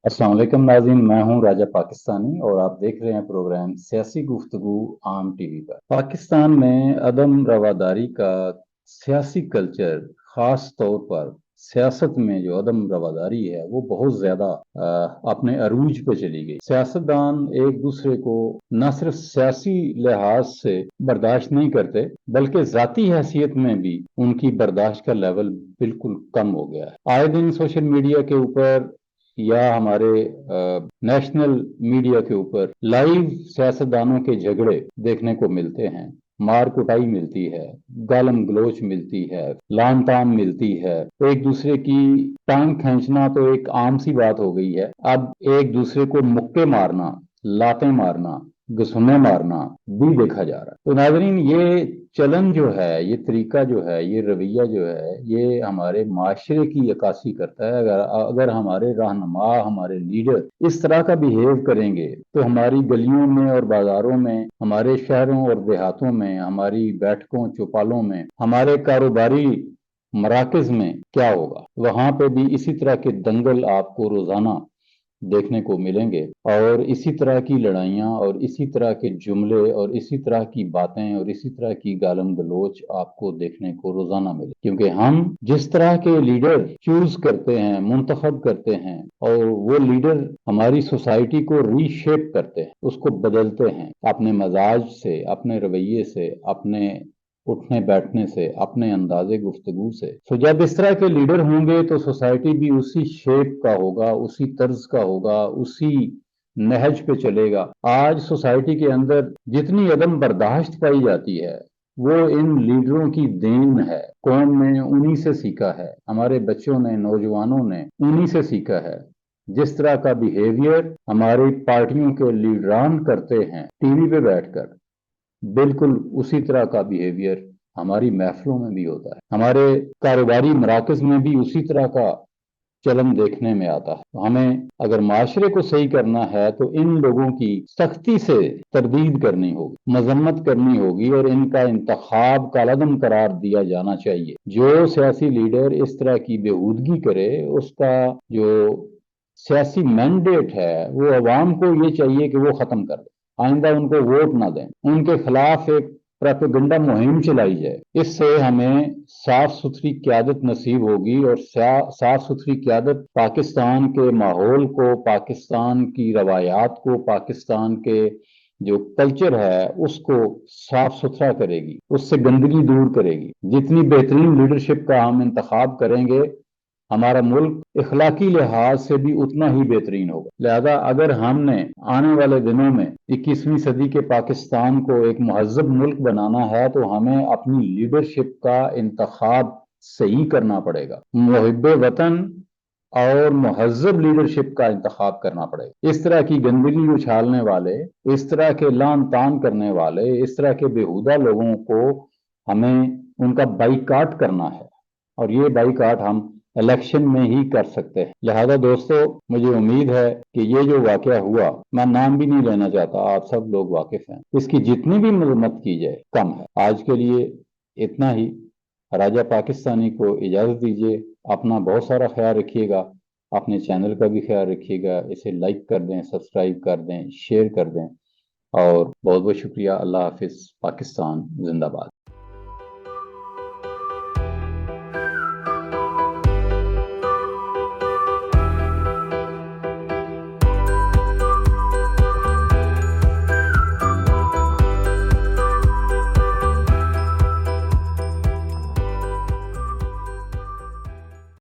अस्सलाम वालेकुम नाज़रीन, मैं हूं राजा पाकिस्तानी और आप देख रहे हैं प्रोग्राम सियासी गुफ्तगू आम टीवी पर। पाकिस्तान में अदम रवादारी का सियासी कल्चर, खास तौर पर सियासत में जो अदम रवादारी है वो बहुत ज्यादा अपने अरूज पे चली गई। सियासतदान एक दूसरे को न सिर्फ सियासी लिहाज से बर्दाश्त नहीं करते बल्कि जाती हैसियत में भी उनकी बर्दाश्त का लेवल बिल्कुल कम हो गया है। आए दिन सोशल मीडिया के ऊपर या हमारे नेशनल मीडिया के ऊपर लाइव सियासतदानों के झगड़े देखने को मिलते हैं। मार कुटाई मिलती है, गालम गलोच मिलती है, लान तान मिलती है। एक दूसरे की टांग खींचना तो एक आम सी बात हो गई है। अब एक दूसरे को मुक्के मारना, लातें मारना, घुसने मारना भी देखा जा रहा है। तो नाजरीन, ये चलन जो है, ये तरीका जो है, ये रवैया जो है, ये हमारे माशरे की अक्कासी करता है। अगर अगर हमारे रहनुमा, हमारे लीडर इस तरह का बिहेव करेंगे तो हमारी गलियों में और बाजारों में, हमारे शहरों और देहातों में, हमारी बैठकों चौपालों में, हमारे कारोबारी मराकज में क्या होगा। वहां पे भी इसी तरह के दंगल आपको रोजाना देखने को मिलेंगे और इसी तरह की लड़ाइयाँ और इसी तरह के जुमले और इसी तरह की बातें और इसी तरह की गालम गलोच आपको देखने को रोजाना मिले। क्योंकि हम जिस तरह के लीडर चूज करते हैं, मुंतखब करते हैं, और वो लीडर हमारी सोसाइटी को रीशेप करते हैं, उसको बदलते हैं अपने मजाज से, अपने रवैये से, अपने उठने बैठने से, अपने अंदाजे गुफ्तगू से। तो जब इस तरह के लीडर होंगे तो सोसाइटी भी उसी शेप का होगा, उसी तर्ज का होगा, उसी नहज पे चलेगा। आज सोसाइटी के अंदर जितनी अदम बर्दाश्त पाई जाती है वो इन लीडरों की देन है। कौम ने उन्हीं से सीखा है, हमारे बच्चों ने, नौजवानों ने उन्हीं से सीखा है। जिस तरह का बिहेवियर हमारी पार्टियों के लीडरान करते हैं टीवी पे बैठकर, बिल्कुल उसी तरह का बिहेवियर हमारी महफिलों में भी होता है। हमारे कारोबारी मराकज में भी उसी तरह का चलन देखने में आता है। तो हमें अगर माशरे को सही करना है तो इन लोगों की सख्ती से तरदीद करनी होगी, मजम्मत करनी होगी और इनका इंतखाब कालादम करार दिया जाना चाहिए। जो सियासी लीडर इस तरह की बेहूदगी करे, उसका जो सियासी मैंडेट है वो अवाम को ये चाहिए कि वो खत्म कर दे, आइंदा उनको वोट ना दें, उनके खिलाफ एक प्रोपेगेंडा मुहिम चलाई जाए। इससे हमें साफ सुथरी क्यादत नसीब होगी और साफ सुथरी क्यादत पाकिस्तान के माहौल को, पाकिस्तान की रवायात को, पाकिस्तान के जो कल्चर है उसको साफ सुथरा करेगी, उससे गंदगी दूर करेगी। जितनी बेहतरीन लीडरशिप का हम इंतखाब करेंगे, हमारा मुल्क इखलाकी लिहाज से भी उतना ही बेहतरीन होगा। लिहाजा अगर हमने आने वाले दिनों में 21वीं सदी के पाकिस्तान को एक महजब मुल्क बनाना है तो हमें अपनी लीडरशिप का इंतखाब सही करना पड़ेगा। मुहिब्बे वतन और महजब लीडरशिप का इंतखाब करना पड़ेगा। इस तरह की गंदगी उछालने वाले, इस तरह के लान तान करने वाले, इस तरह के बेहुदा लोगों को हमें उनका बाइकाट करना है और ये बाइकाट हम इलेक्शन में ही कर सकते हैं। लिहाजा दोस्तों, मुझे उम्मीद है कि ये जो वाकया हुआ, मैं नाम भी नहीं लेना चाहता, आप सब लोग वाकिफ हैं, इसकी जितनी भी मजम्मत की जाए कम है। आज के लिए इतना ही। राजा पाकिस्तानी को इजाजत दीजिए। अपना बहुत सारा ख्याल रखिएगा, अपने चैनल का भी ख्याल रखिएगा। इसे लाइक कर दें, सब्सक्राइब कर दें, शेयर कर दें और बहुत बहुत शुक्रिया। अल्लाह हाफिज। पाकिस्तान जिंदाबाद।